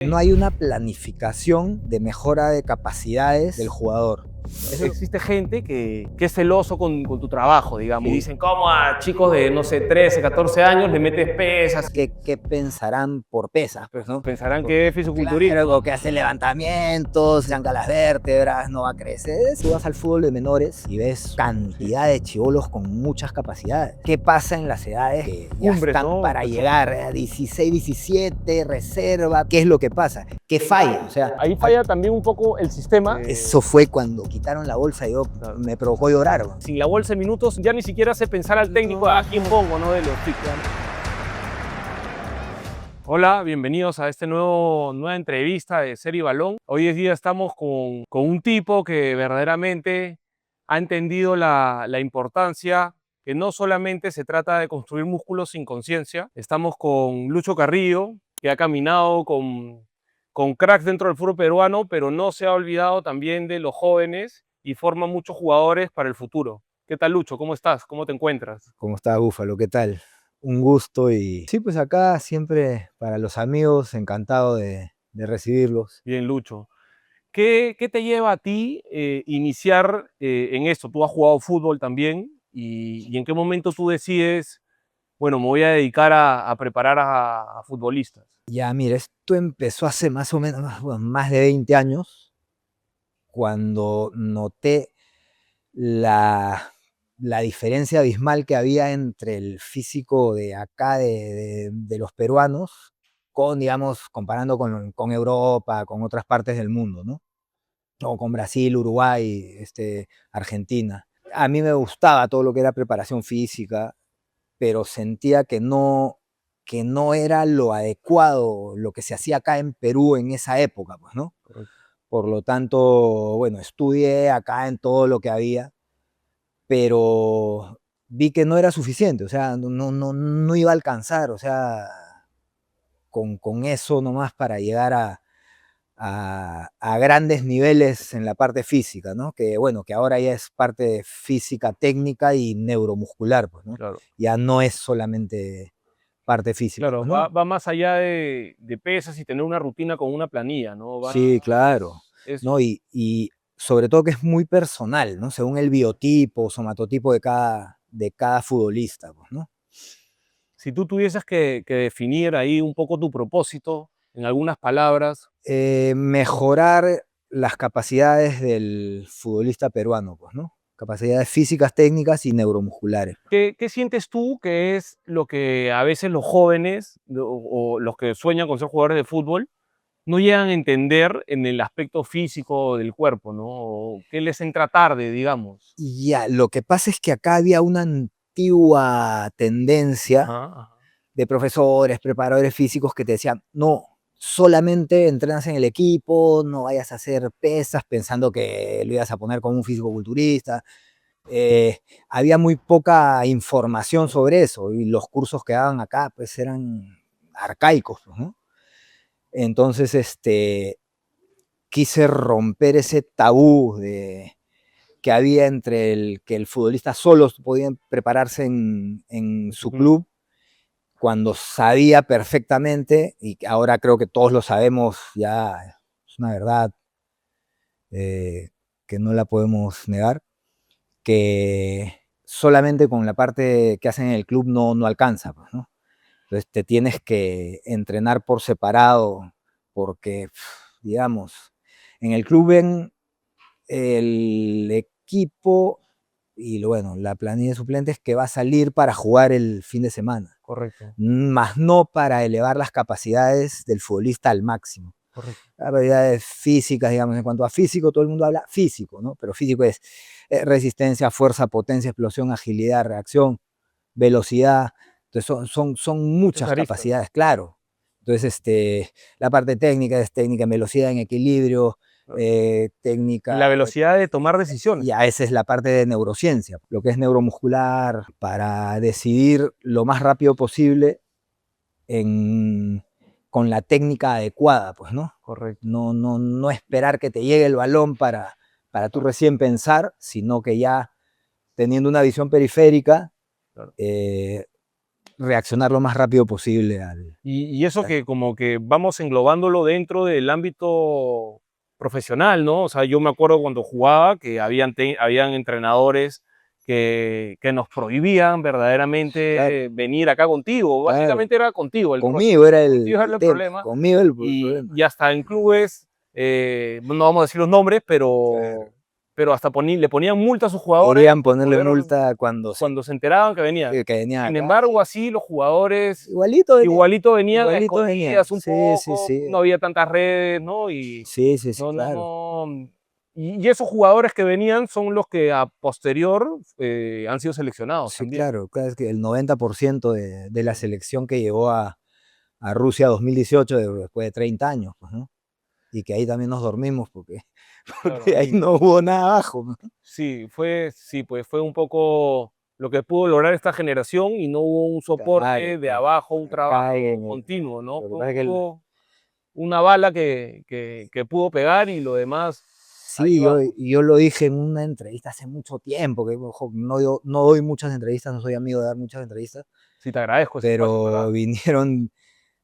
No hay una planificación de mejora de capacidades del jugador. Existe gente que es celoso con tu trabajo, digamos, y dicen, ¿cómo a chicos de, no sé, 13, 14 años le metes pesas? ¿Qué pensarán por pesas? Pues, ¿no? Pensarán que es fisiculturismo. Claro, que hace levantamientos, se arranca las vértebras, no va a crecer. Tú vas al fútbol de menores y ves cantidad de chibolos con muchas capacidades. ¿Qué pasa en las edades que ya Cumbres, están ¿no? para llegar a 16, 17, reserva? ¿Qué es lo que pasa? ¿Qué falla? O sea, Ahí falla también un poco el sistema. eso fue cuando quitaron la bolsa y me provocó llorar. Sin la bolsa de minutos ya ni siquiera hace pensar al técnico a quién pongo, ¿no? De los chicos. Hola, bienvenidos a nueva entrevista de Serie Balón. Hoy en día estamos con un tipo que verdaderamente ha entendido la importancia, que no solamente se trata de construir músculos sin conciencia. Estamos con Lucho Carrillo, que ha caminado con cracks dentro del fútbol peruano, pero no se ha olvidado también de los jóvenes y forma muchos jugadores para el futuro. ¿Qué tal, Lucho? ¿Cómo estás? ¿Cómo te encuentras? ¿Cómo está, Búfalo? ¿Qué tal? Un gusto y sí, pues acá siempre para los amigos, encantado de recibirlos. Bien, Lucho. ¿Qué te lleva a ti iniciar en esto? Tú has jugado fútbol también y ¿en qué momento tú decides, bueno, me voy a dedicar a preparar a futbolistas? Ya, mira, esto empezó hace más o menos, bueno, más de 20 años, cuando noté la diferencia abismal que había entre el físico de acá, de los peruanos, digamos, comparando con Europa, con otras partes del mundo, ¿no? O con Brasil, Uruguay, Argentina. A mí me gustaba todo lo que era preparación física, pero sentía que no era lo adecuado lo que se hacía acá en Perú en esa época, pues, ¿no? Correcto. Por lo tanto, bueno, estudié acá en todo lo que había, pero vi que no era suficiente, o sea, no iba a alcanzar, o sea, con eso nomás para llegar a grandes niveles en la parte física, ¿no? Que bueno, que ahora ya es parte de física técnica y neuromuscular, pues, ¿no? Claro, Ya no es solamente parte física, claro, pues, ¿no? va más allá de pesas y tener una rutina con una planilla, ¿no? Sí, claro, Es, ¿no? Y sobre todo que es muy personal, ¿no? Según el biotipo, somatotipo de cada futbolista, pues, ¿no? si tú tuvieses que definir ahí un poco tu propósito en algunas palabras, Mejorar las capacidades del futbolista peruano, pues, ¿no? Capacidades físicas, técnicas y neuromusculares. ¿qué sientes tú que es lo que a veces los jóvenes o los que sueñan con ser jugadores de fútbol no llegan a entender en el aspecto físico del cuerpo, ¿no? O ¿qué les entra tarde, digamos? Y ya, lo que pasa es que acá había una antigua tendencia Ajá, ajá. de profesores, preparadores físicos que te decían, no, solamente entrenas en el equipo, no vayas a hacer pesas pensando que lo ibas a poner como un fisicoculturista. Había muy poca información sobre eso y los cursos que daban acá pues eran arcaicos, pues, ¿no? Entonces, quise romper ese tabú que había entre que el futbolista solo podía prepararse en su Ujú. club, cuando sabía perfectamente, y ahora creo que todos lo sabemos, ya es una verdad que no la podemos negar, que solamente con la parte que hacen en el club no alcanza, pues, ¿no? Entonces te tienes que entrenar por separado, porque, digamos, en el club ven el equipo y bueno, la planilla de suplentes que va a salir para jugar el fin de semana, Correcto, más no para elevar las capacidades del futbolista al máximo. correcto. Habilidades físicas, digamos, en cuanto a físico, todo el mundo habla físico, ¿no? Pero físico es resistencia, fuerza, potencia, explosión, agilidad, reacción, velocidad. Entonces son Muchas muchas aristas. capacidades, claro. Entonces, la parte técnica es técnica en velocidad, en equilibrio, Claro. Y técnica, la velocidad de tomar decisiones. ya esa es la parte de neurociencia, lo que es neuromuscular, para decidir lo más rápido posible en, con la técnica adecuada, pues, ¿no? Correcto. No esperar que te llegue el balón para tú recién pensar, sino que ya teniendo una visión periférica, Claro. eh, reaccionar lo más rápido posible al... Y eso que como que vamos englobándolo dentro del ámbito profesional, ¿no? O sea, yo me acuerdo cuando jugaba que habían entrenadores que nos prohibían Claro, verdaderamente venir acá contigo. claro. Básicamente era contigo el rollo. Conmigo era Contigo era el el tema, problema. conmigo el problema. Y hasta en clubes, no vamos a decir los nombres, Claro. pero hasta le ponían multa a sus jugadores Querían ponerle poder, multa cuando cuando se enteraban que venían. que venían Sin acá. embargo, así los jugadores Igualito venían. igualito venían a Igualito venían. escondidas un Sí, sí, poco, sí. no había tantas redes, ¿no? Y Sí, sí, sí, no, no, claro. no. Y esos jugadores que venían son los que a posterior han sido seleccionados Sí, también. claro. Claro, es que el 90% de la selección que llevó a Rusia 2018 después de 30 años, pues, ¿no? Y que ahí también nos dormimos porque, Claro, porque ahí no hubo nada abajo, ¿no? sí, pues fue un poco lo que pudo lograr esta generación y no hubo un Claro, soporte de pues, abajo, un acá trabajo en continuo, ¿no? lo que Fue un pasa es que poco una bala que pudo pegar y lo demás ahí sí, vamos. yo lo dije en una entrevista hace mucho tiempo, que ojo, no doy muchas entrevistas, no soy amigo de dar muchas entrevistas, Sí, te agradezco ese espacio, ¿verdad? pero vinieron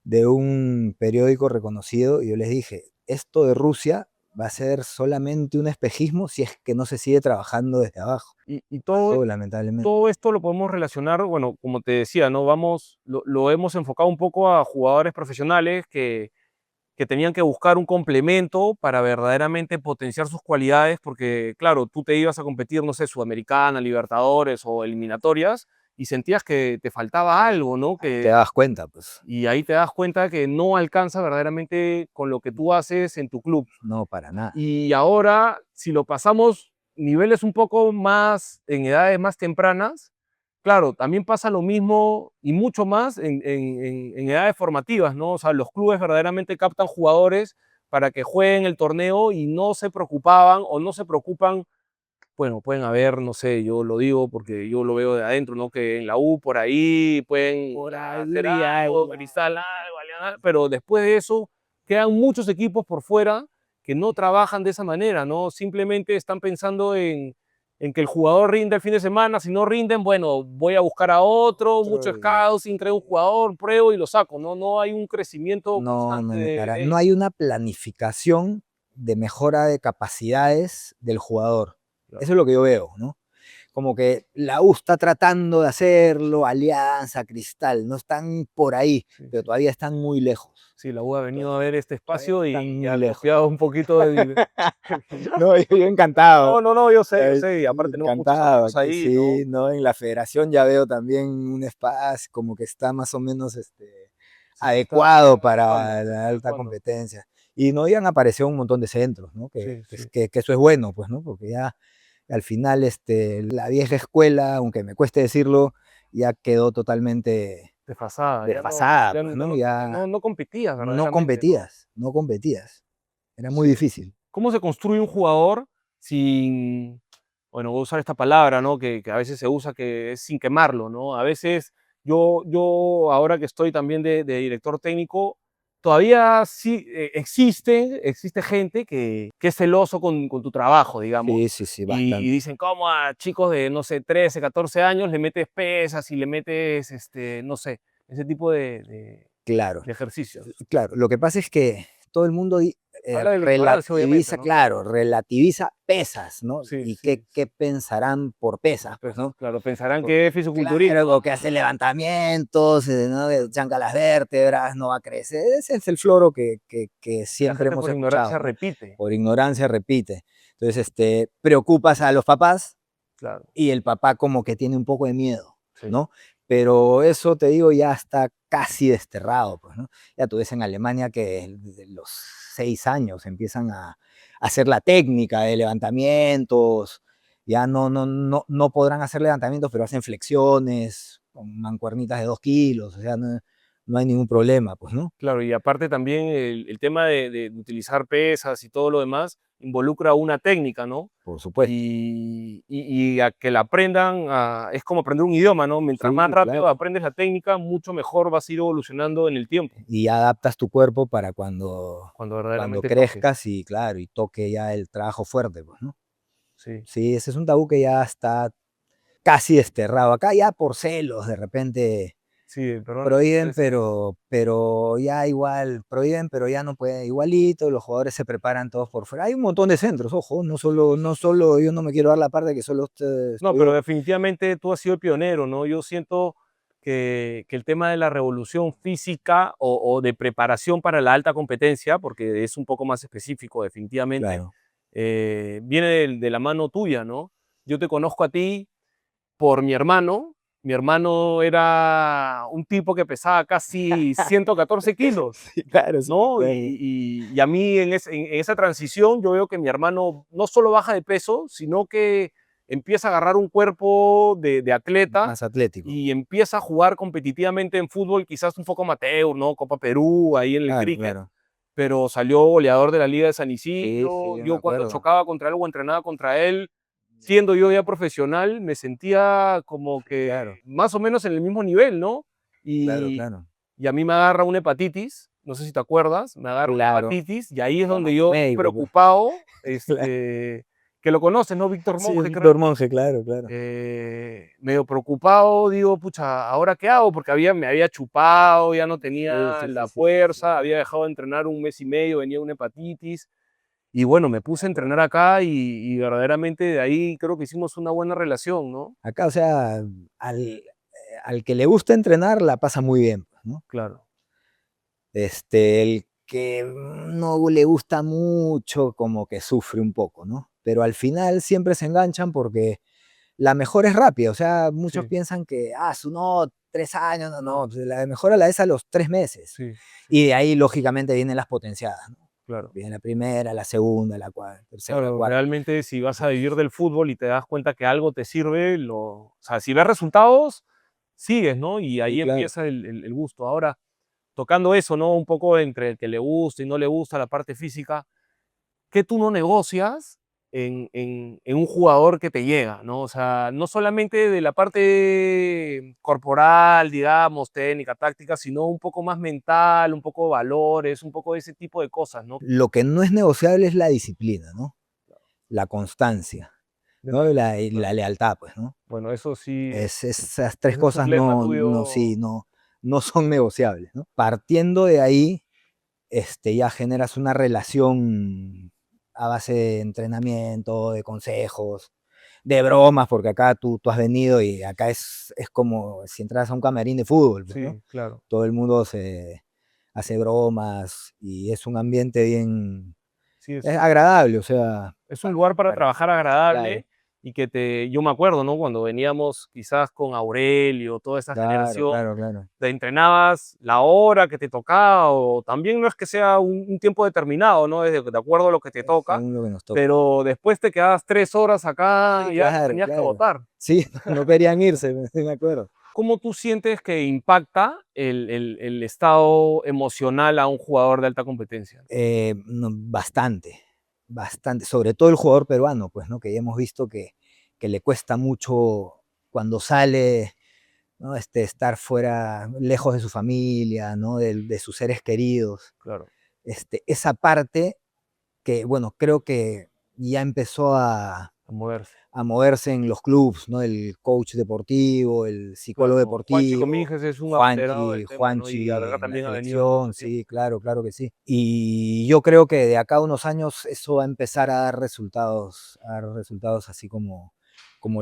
de un periódico reconocido y yo les dije, esto de Rusia va a ser solamente un espejismo si es que no se sigue trabajando desde abajo. Y Pasó, lamentablemente. todo esto lo podemos relacionar, bueno, como te decía, ¿no? Lo hemos enfocado un poco a jugadores profesionales que tenían que buscar un complemento para verdaderamente potenciar sus cualidades, porque claro, tú te ibas a competir, no sé, Sudamericana, Libertadores o eliminatorias, y sentías que te faltaba algo, ¿no? Ahí te das cuenta, pues, Y ahí te das cuenta que no alcanza verdaderamente con lo que tú haces en tu club. no, para nada. Y ahora, si lo pasamos niveles un poco más, en edades más tempranas, claro, también pasa lo mismo y mucho más en edades formativas, ¿no? O sea, los clubes verdaderamente captan jugadores para que jueguen el torneo y no se preocupaban o no se preocupan, bueno, pueden haber, no sé, yo lo digo porque yo lo veo de adentro, ¿no? Que en la U por ahí pueden Por hacer ahí, algo, Cristal algo, Alianza, pero después de eso quedan muchos equipos por fuera que no trabajan de esa manera, ¿no? Simplemente están pensando en que el jugador rinde el fin de semana, si no rinden, bueno, voy a buscar a otro, mucho scouting, traigo un jugador, pruebo y lo saco, ¿no? No hay un crecimiento no, constante no, de no hay una planificación de mejora de capacidades del jugador. claro. Eso es lo que yo veo, ¿no? Como que la U está tratando de hacerlo, Alianza, Cristal, no están por ahí, Sí, pero sí. todavía están muy lejos. Sí, la U ha venido a ver este Todavía espacio están y muy ha lejos. copiado un poquito de... No, yo encantado. No, no, no, yo sé, y aparte tenemos muchos Encantado, amigos aquí ahí, ¿no? sí, ¿no? En la federación ya veo también un espacio como que está más o menos Sí, se adecuado adecuando, para se la está alta adecuando. competencia. Y no, ya han aparecido un montón de centros, ¿no? Sí, sí. Que eso es bueno, pues, ¿no? Porque ya al final la vieja escuela, aunque me cueste decirlo, ya quedó totalmente Desfasada, desfasada, pues, ¿no? Ya no competías verdaderamente, ¿no? no competías. Era muy Sí. difícil. ¿Cómo se construye un jugador sin, bueno, voy a usar esta palabra, ¿no? Que a veces se usa, que es sin quemarlo, ¿no? A veces yo ahora que estoy también de director técnico, todavía sí existe gente que es celoso con tu trabajo, digamos, Sí, sí, sí, y bastante. dicen, ¿cómo a chicos de, no sé, 13, 14 años le metes pesas y le metes, no sé, ese tipo Claro. de ejercicios? Claro, lo que pasa es que todo el mundo Habla de la ignorancia, obviamente, relativiza, ¿no? claro, relativiza pesas, ¿no? Sí, ¿Y sí. qué pensarán por pesas, pues, ¿no? Claro, pensarán Por- que es fisiculturismo. Claro, o que hace levantamientos, ¿no? Que chanca las vértebras, no va a crecer. Ese es el floro que Y la siempre gente hemos por ignorancia escuchado, ¿no? repite. Por ignorancia repite. Entonces, preocupas a los papás Claro, y el papá como que tiene un poco de miedo, sí. ¿no? Pero eso, te digo, ya está casi desterrado, pues, ¿no? Ya tú ves en Alemania que desde los 6 años empiezan a hacer la técnica de levantamientos, ya no podrán hacer levantamientos, pero hacen flexiones con mancuernitas de 2 kilos, o sea, no hay ningún problema, pues, ¿no? Claro, y aparte también el tema de utilizar pesas y todo lo demás involucra una técnica, ¿no? Por supuesto. Y a que la aprendan, es como aprender un idioma, ¿no? Mientras más Sí, claro. rápido aprendes la técnica, mucho mejor vas a ir evolucionando en el tiempo, Y ya adaptas tu cuerpo para cuando cuando verdaderamente toque. crezcas y claro, y toque ya el trabajo fuerte, pues, ¿no? Sí. Sí, ese es un tabú que ya está casi desterrado. Acá ya por celos, de repente Sí, el peruano Prohíben, es pero ya igual, prohíben, pero ya no puede igualito, los jugadores se preparan todos por fuera. Hay un montón de centros, ojo, no solo yo no me quiero dar la parte de que solo no, estoy pero yo. definitivamente tú has sido el pionero, ¿no? Yo siento que el tema de la revolución física o de preparación para la alta competencia, porque es un poco más específico definitivamente, Claro. viene de la mano tuya, ¿no? Yo te conozco a ti por mi hermano era un tipo que pesaba casi 114 kilos, Sí, claro, sí me ¿no? Y, acuerdo. y a mí en esa transición yo veo que mi hermano no solo baja de peso, sino que empieza a agarrar un cuerpo de atleta Más atlético. y empieza a jugar competitivamente en fútbol, quizás un poco amateur, ¿no? Copa Perú, ahí en el Claro, cricket, claro. pero salió goleador de la Liga de San Sí, sí, Isidro. me Yo cuando acuerdo. chocaba contra él o entrenaba contra él, siendo yo ya profesional, me sentía como Sí, claro, que más o menos en el mismo nivel, ¿no? claro, Y, claro. y a mí me agarra una hepatitis, no sé si te acuerdas, me agarra una Claro, hepatitis y ahí es llama donde a tu yo médico, pues. preocupado, Claro. que lo conoces, ¿no? Víctor Sí, Monge, Víctor Monge, claro, claro. medio preocupado, digo, pucha, ¿ahora qué hago? Porque me había chupado, ya no Sí, tenía sí, sí, la sí, sí, sí, fuerza, había dejado de entrenar un mes y medio, venía una hepatitis. Y bueno, me me puse a acuerdo. entrenar acá y verdaderamente de ahí creo que hicimos una buena relación, ¿no? Acá, o sea, al que le gusta entrenar la pasa muy bien, pues, ¿no? Claro, El que no le gusta mucho, como que sufre un poco, ¿no? Pero al final siempre se enganchan porque la mejora es rápida, o sea, muchos sí, piensan que, no, 3 años, no, pues la mejora la es a los 3 meses. sí, sí, Y de ahí, lógicamente, vienen las potenciadas, ¿no? claro. Viene la primera, la segunda, la tercera, la Claro, cuarta. realmente si vas a vivir del fútbol y te das cuenta que algo te sirve, o sea, si ves resultados, sigues, ¿no? Y Sí, ahí claro. empieza el gusto. Ahora, tocando eso, ¿no? Un poco entre el que le gusta y no le gusta la parte física, ¿qué tú no negocias en un jugador que te llega, ¿no? O sea, no solamente de la parte corporal, digamos, técnica, táctica, sino un poco más mental, un poco de valores, un poco de ese tipo de cosas, ¿no? Lo que no es negociable es la disciplina, ¿no? La constancia, ¿no? Y la Claro. lealtad, pues, ¿no? Bueno, eso sí, Esas 3 ese es un cosas lema sí, tuyo. no son negociables, ¿no? Partiendo de ahí, ya generas una relación a base de entrenamiento, de consejos, de bromas, porque acá tú has venido y acá es como si entras a un camarín de fútbol, pues, ¿no? Sí, claro. Todo el mundo se hace bromas y es un ambiente bien Sí, es agradable, o sea, es un lugar para para trabajar claro, agradable y yo me acuerdo, ¿no? Cuando veníamos quizás con Aurelio, toda esa claro, generación, claro, claro. te entrenabas la hora que te tocaba o también no es que sea un tiempo determinado, ¿no? De acuerdo a lo que te toca, Según lo que nos toca. pero después te quedabas 3 horas acá Sí, y ya los claro, tenías que claro. botar. Sí, no querían irse, me acuerdo. ¿Cómo tú sientes que impacta el estado emocional a un jugador de alta competencia? No, bastante, bastante, sobre todo el jugador peruano, pues, ¿no? Que ya hemos visto que le cuesta mucho cuando sale, ¿no? Estar fuera, lejos de su familia, ¿no? De sus seres queridos. Claro, Esa parte que, bueno, creo que ya empezó a moverse. a moverse en los clubes, ¿no? El coach deportivo, el psicólogo Claro, Juanchi deportivo, Comínguez es un abanderado del tema, ¿no? Y Juanchi acá en la también ha venido hace mucho selección, tiempo. sí, claro, claro que sí. Y yo creo que de acá a unos años eso va a empezar a dar resultados así como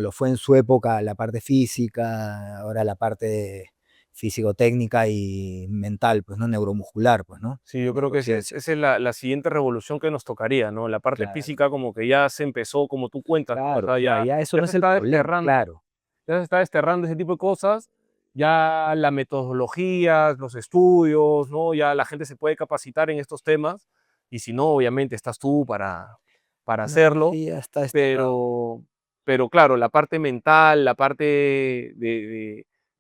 lo fue en su época la parte física, ahora la parte físico-técnica y mental, pues, ¿no? Neuromuscular, pues, ¿no? Sí, yo creo que Neurociencia. esa es la siguiente revolución que nos tocaría, ¿no? La parte Claro, física como que ya se empezó, como tú cuentas, ¿no? O claro, sea, ya eso ya no se es el está problema, desterrando, claro. ya se está desterrando ese tipo de cosas, ya la metodología, los estudios, ¿no? Ya la gente se puede capacitar en estos temas, y si no, obviamente estás tú para No, hacerlo, sí, ya está desterrado. pero, pero claro, la parte mental, la parte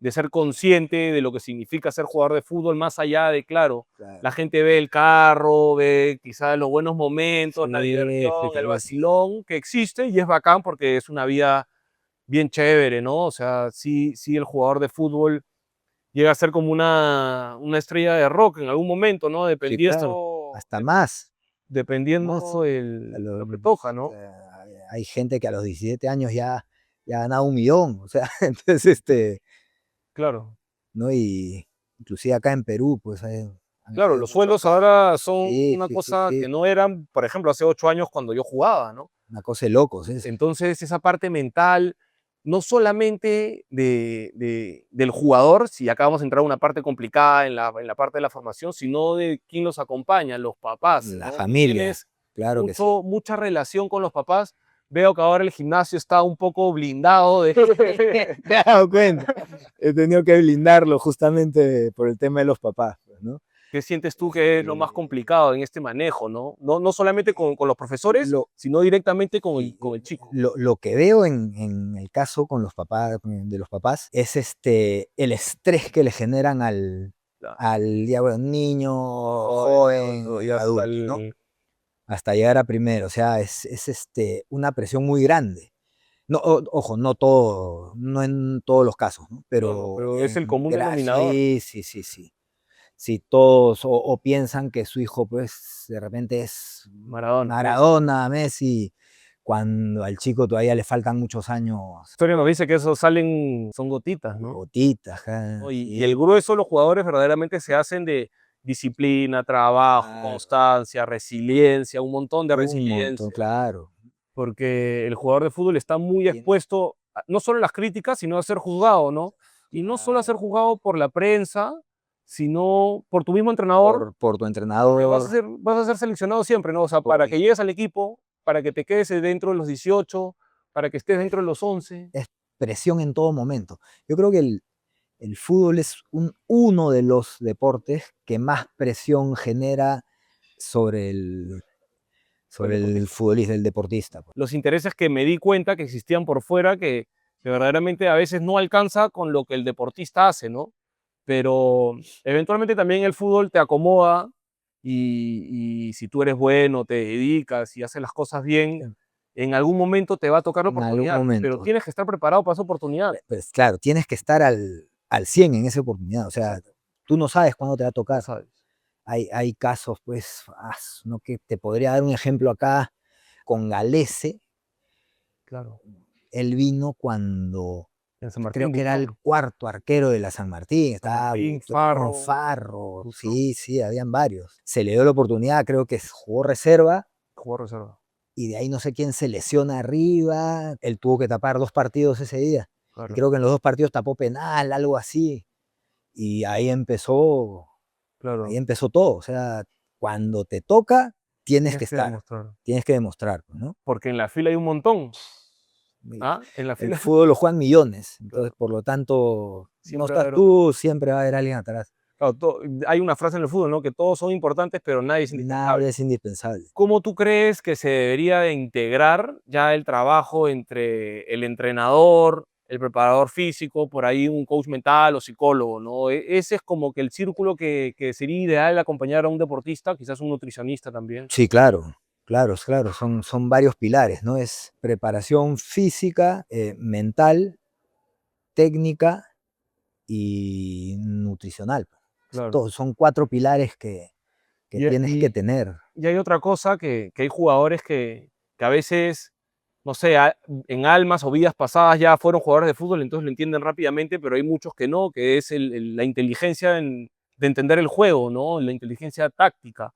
de ser consciente de lo que significa ser jugador de fútbol, más allá de, claro, Claro. la gente ve el carro, ve quizás los buenos momentos, la Sí, sí, diversión, el sí, sí. vacilón que existe y es bacán porque es una vida bien chévere, ¿no? O sea, sí, sí el jugador de fútbol llega a ser como una estrella de rock en algún momento, ¿no? Sí, claro, hasta más, más. Dependiendo A lo los que toca, ¿no? hay gente que a los 17 años ya ha ganado 1.000.000, o sea, entonces, Claro. ¿no? Y inclusive acá en Perú, pues han Claro, habido los muchos sueldos casos. ahora son Sí, una sí, sí, cosa sí, que no eran, por ejemplo, hace 8 años cuando yo jugaba, ¿no? una cosa de locos esa. Entonces, esa parte mental, no solamente del jugador, si acá vamos a entrar a una parte complicada en la parte de la formación, sino de quién los acompaña, los papás, La ¿no? Tú familia, tienes claro que sí. mucha relación con los papás. Veo que ahora el gimnasio está un poco blindado de... Te has dado cuenta. He tenido que blindarlo justamente por el tema de los papás, pues, ¿no? ¿Qué sientes tú que es lo más Eh, complicado en este manejo, no? No solamente con los profesores, lo, sino directamente y con el chico. lo que veo en el caso con los papás, de los papás es el estrés que le generan Claro. al ya, bueno, niño, Joven, joven, y hasta adulto, ¿no? el... Hasta llegar a primero. O sea, es una presión muy grande. No, ojo, no en todos los casos, ¿no? No, Pero pero es el común denominador. sí, sí, sí, sí. Si todos o piensan que su hijo, pues, de repente es Maradona, Messi. Maradona, Messi, cuando al chico todavía le faltan muchos años, La historia nos dice que eso salen, son gotitas, ¿no? gotitas, ¿No? ajá, Y el sí, grueso de los jugadores verdaderamente se hacen de disciplina, trabajo, claro, constancia, resiliencia, un montón de un montón, resiliencia, claro. porque el jugador de fútbol está muy Tien- expuesto, no solo a las críticas, sino a ser juzgado, ¿no? Y no solo a ser Claro. juzgado por la prensa, sino por tu mismo entrenador, Por tu porque entrenador, vas a ser seleccionado siempre, ¿no? O sea, para que porque llegues al equipo, para que te quedes dentro de los 18, para que estés dentro de los 11. es presión en todo momento. Yo creo que el fútbol es uno de los deportes que más presión genera sobre Por el sobre el deportista. futbolista, el deportista, pues. Los intereses que me di cuenta que existían por fuera, que verdaderamente a veces no alcanza con lo que el deportista hace, ¿no? Pero eventualmente también el fútbol te acomoda y si tú eres bueno, te dedicas y haces las cosas bien, Sí. en algún momento te va a tocar la En algún oportunidad, pero momento. tienes que estar preparado para esa oportunidad. Pues claro, tienes que estar al 100 en esa oportunidad. O sea, Exacto, tú no sabes cuándo te va a no tocar. sabes. Hay casos, pues, ¿no? Que te podría dar un ejemplo acá con Galese. Claro. Él vino cuando En San creo Martín, que era el Buffon, cuarto arquero de la San Martín. San Estaba Martín, Buffon, Farro, Farro. Buffon, Sí, sí, habían varios. Se le dio la oportunidad, creo que jugó reserva. jugador reserva. Y de ahí no sé quién se lesiona arriba. Él tuvo que tapar 2 partidos ese día. Y Claro, creo que en los 2 partidos tapó penal, algo así. Y ahí claro. empezó todo. O sea, cuando te toca, tienes que Tienes que estar, demostrar. tienes que demostrar, pues, ¿no? Porque en la fila hay un montón. Y ¿Ah? En la el fila, fútbol lo juegan millones, entonces claro. por lo tanto, no Siempre va a estás haber otro. tú, siempre va a haber alguien atrás. Claro, hay una frase en el fútbol, ¿no? Que todos son importantes, pero nadie es Nadie indispensable. es indispensable. ¿Cómo tú crees que se debería de integrar ya el trabajo entre el entrenador, el preparador físico, por ahí un coach mental o psicólogo, ¿no? Ese es como que el círculo que sería ideal acompañar a un deportista, quizás un nutricionista también. Sí, claro, claro, claro, son varios pilares, ¿no? Es preparación física, mental, técnica y nutricional. Claro. Todos son 4 pilares que Y, tienes que y- tener. y hay otra cosa que hay jugadores que a veces, no sé, en almas o vidas pasadas ya fueron jugadores de fútbol, entonces lo entienden rápidamente, pero hay muchos que no, que es la inteligencia de entender el juego, ¿no? La inteligencia táctica,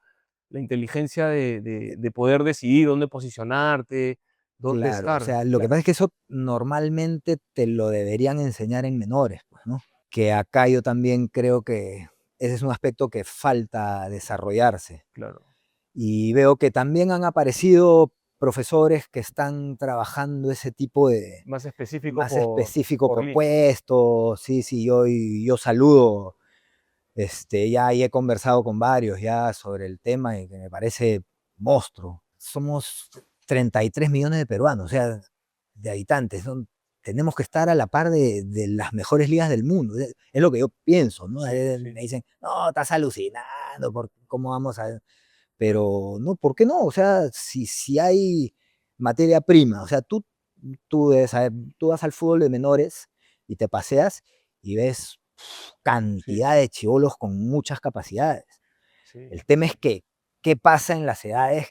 la inteligencia de poder decidir dónde posicionarte, dónde Claro, o estar. sea, lo que pasa es que eso normalmente te lo deberían enseñar en menores, pues, ¿no? Que acá yo también creo que ese es un aspecto que falta desarrollarse. Claro, Y veo que también han aparecido profesores que están trabajando ese tipo de más específico más específico por por línea. puesto. Sí, sí, yo saludo, ya he conversado con varios ya sobre el tema y que me parece monstruo. Somos 33 millones de peruanos, o sea, de habitantes. Tenemos que estar a la par de las mejores ligas del mundo. Es lo que yo pienso, ¿no? Sí, Me sí, dicen, no, estás alucinando, ¿cómo vamos a...? Pero no, ¿por qué no? O sea, si hay materia prima, o sea, tú, debes saber, tú vas al fútbol de menores y te paseas y ves sí, cantidad de chibolos con muchas capacidades. sí. El tema es que, ¿qué pasa en las edades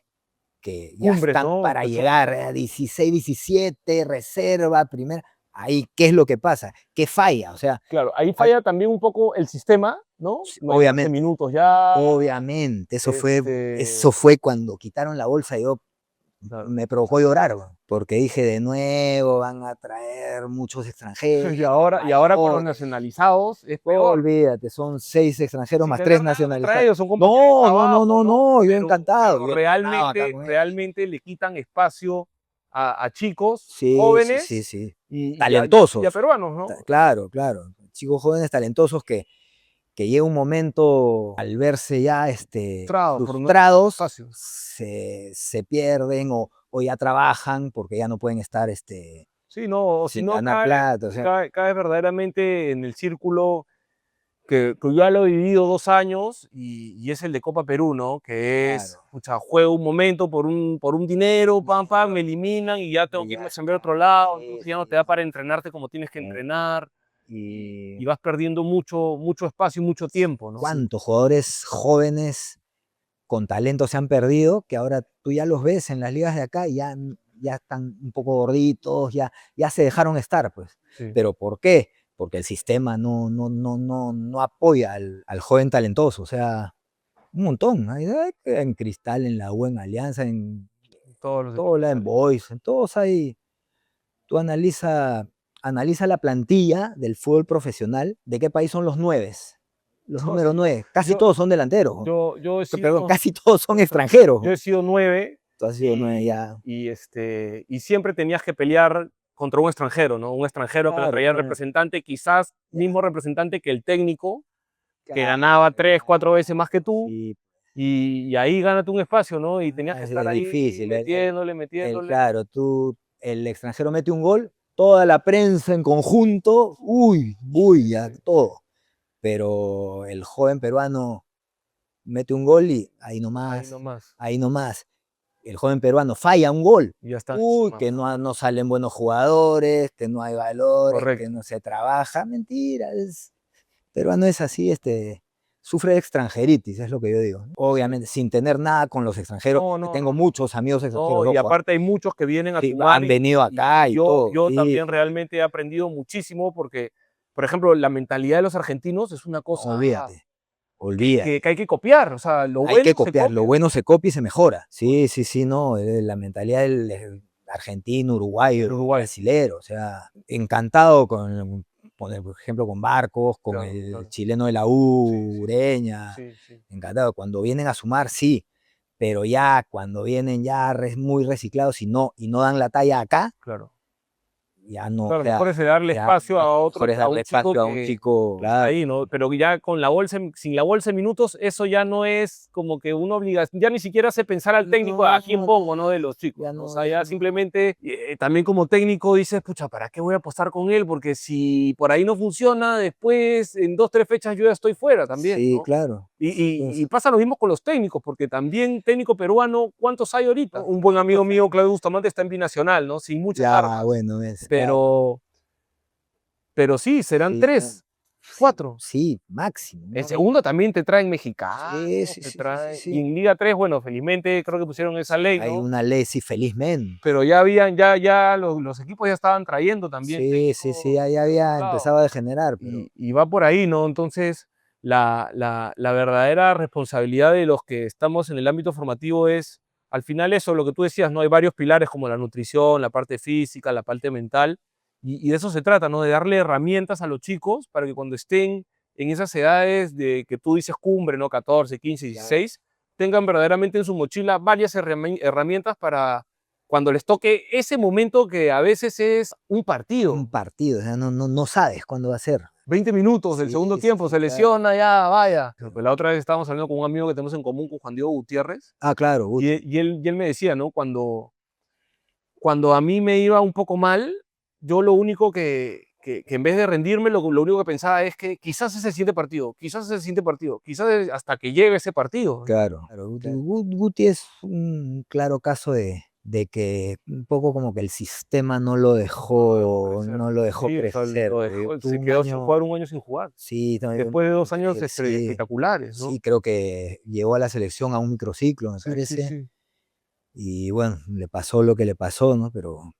que ya Cumbres, están ¿no? para Que son, llegar a 16, 17, reserva, primera? ahí, ¿qué es lo que pasa? ¿Qué falla? O sea, Claro, ahí falla también un poco el sistema, ¿no? No hay 12 obviamente, minutos ya. obviamente, Este, eso fue cuando quitaron la bolsa, yo claro. me provocó llorar, weón, porque dije, de nuevo van a traer muchos extranjeros, Y ahora con los nacionalizados es peor. olvídate, son 6 extranjeros Sin más 3 tener nada contra nacionalizados. ellos, son compañeros de No, no, no, trabajo, no, ¿no? no, Pero yo encantado acá realmente, con ellos. realmente le quitan espacio a chicos Sí, sí, sí, jóvenes sí. y a Talentosos. peruanos, ¿no? Claro, claro. Chicos jóvenes talentosos que llega un momento al verse ya Frustrados por no frustrados, espacio. se pierden o ya trabajan porque ya no pueden estar Sí, no, o si sin no ganar cae, plata. O sea, cae verdaderamente en el círculo que yo ya lo he vivido 2 años y es el de Copa Perú, ¿no? Que es, claro. pucha, juego un momento por un dinero, pam, pam, me eliminan y ya tengo que irme a chambear a otro lado, Sí, entonces ya no te sí. da para entrenarte como tienes que Eh, entrenar y Y vas perdiendo mucho espacio y mucho tiempo, ¿no? cuántos jugadores jóvenes con talento se han perdido, que ahora tú ya los ves en las ligas de acá y ya están un poco gorditos, ya se dejaron estar, pues. Sí. ¿Pero por qué? Porque el sistema no apoya al joven talentoso, o sea, un montón. En Cristal, en la U, en Alianza, en Todos los todo equipos la en salen. Boys, en todos hay. Tú analiza la plantilla del fútbol profesional, ¿de qué país son los nueves? Los No, números sí, 9, casi yo, todos son delanteros. yo he Perdón, sido, casi todos son extranjeros. yo he sido 9 Tú has sido 9 y, ya. y siempre tenías que pelear contra un extranjero, ¿no? Un extranjero que lo Claro, traía el claro. representante, quizás Ya, mismo representante que el técnico, que claro. ganaba 3, 4 veces más que tú, Sí, y ahí gánate un espacio, ¿no? Y tenías que estar es ahí difícil. metiéndole. Claro, el extranjero mete un gol, toda la prensa en conjunto, uy, Sí, bulla, sí. todo. Pero el joven peruano mete un gol y Ahí nomás. ahí nomás. El joven peruano falla un gol. Y ya está. Uy, Más. que no salen buenos jugadores, que no hay valores, que Correcto. no se trabaja. Mentira, peruano es así, sufre de extranjeritis, es lo que yo digo. Sí. Obviamente, sin tener nada con los extranjeros. No, no, Tengo no. muchos amigos extranjeros, No, y ojo. aparte hay muchos que vienen a Sí, sumar han venido acá y y yo, todo. yo Sí, también realmente he aprendido muchísimo porque, por ejemplo, la mentalidad de los argentinos es una no, cosa olvídate, que olvídate. hay que copiar. O sea, lo Hay bueno que se copiar, lo copia. bueno se copia y se mejora. Sí, sí, sí, no, la mentalidad del argentino, El uruguayo, Uruguay. brasilero, o sea, encantado por ejemplo, con Barcos, con Claro, el claro. chileno de la Sí, U, sí, sí. Ureña, Sí, sí. encantado. Cuando vienen a sumar, sí, pero ya cuando vienen ya muy reciclados y no dan la talla acá, Claro. ya no, o Claro, sea, mejor es darle ya espacio a mejor otro, es a darle un chico espacio a un que chico, está claro, ahí, ¿no? Pero ya con la bolsa, sin la bolsa de minutos, eso ya no es como que una obligación, ya ni siquiera hace pensar al técnico a quién no, pongo, ¿no? De los chicos, ya ¿no? O no, sea, ya ya no. simplemente, también como técnico dices, pucha, ¿para qué voy a apostar con él? Porque si por ahí no funciona, después en 2, 3 fechas yo ya estoy fuera también, Sí, ¿no? claro. Y, Pues, y- y pasa lo mismo con los técnicos, porque también técnico peruano, ¿cuántos hay ahorita? Un buen amigo mío, Claudio Bustamante, está en Binacional, ¿no? Sin muchas ya, armas, bueno, ves, claro. pero sí, serán Sí, claro. 3, 4. Sí, máximo, En ¿no? segundo también te traen mexicanos, Sí, sí, te sí, sí, sí, traen. Y sí. en Liga 3, bueno, felizmente creo que pusieron esa ley, Hay ¿no? una ley, sí, felizmente. Pero ya habían, ya los equipos ya estaban trayendo también Sí, sí, sí, técnicos ahí de otro había lado. empezado a degenerar, pero Y va por ahí, ¿no? Entonces, la verdadera responsabilidad de los que estamos en el ámbito formativo es, al final eso, lo que tú decías, ¿no? Hay varios pilares como la nutrición, la parte física, la parte mental, y de eso se trata, ¿no? De darle herramientas a los chicos para que cuando estén en esas edades de que tú dices cumbre, ¿no? 14, 15, claro, 16, tengan verdaderamente en su mochila varias herramientas para cuando les toque ese momento que a veces es un partido. un partido, o sea, no sabes cuándo va a ser. 20 minutos del Sí, segundo sí, tiempo, sí, se claro. lesiona, ya, vaya. Claro. Pues la otra vez estábamos hablando con un amigo que tenemos en común, con Juan Diego Gutiérrez, Ah, claro, y, Guti. y él me decía, ¿no? Cuando a mí me iba un poco mal, yo lo único que en vez de rendirme, lo único que pensaba es que quizás es el siguiente partido, quizás es el siguiente partido, quizás hasta que llegue ese partido, ¿no? Claro, claro, Guti es un claro caso de que un poco como que el sistema No lo dejó crecer. no lo dejó Sí, o sea, crecer. Porque tuvo se un quedó sin año, jugar un año sin jugar. sí, no, Después de 2 años increíble, sí, espectaculares, ¿no? sí, creo que llegó a la selección a un microciclo, me Sí, sí, parece, sí. y bueno, le pasó lo que le pasó, ¿no? Pero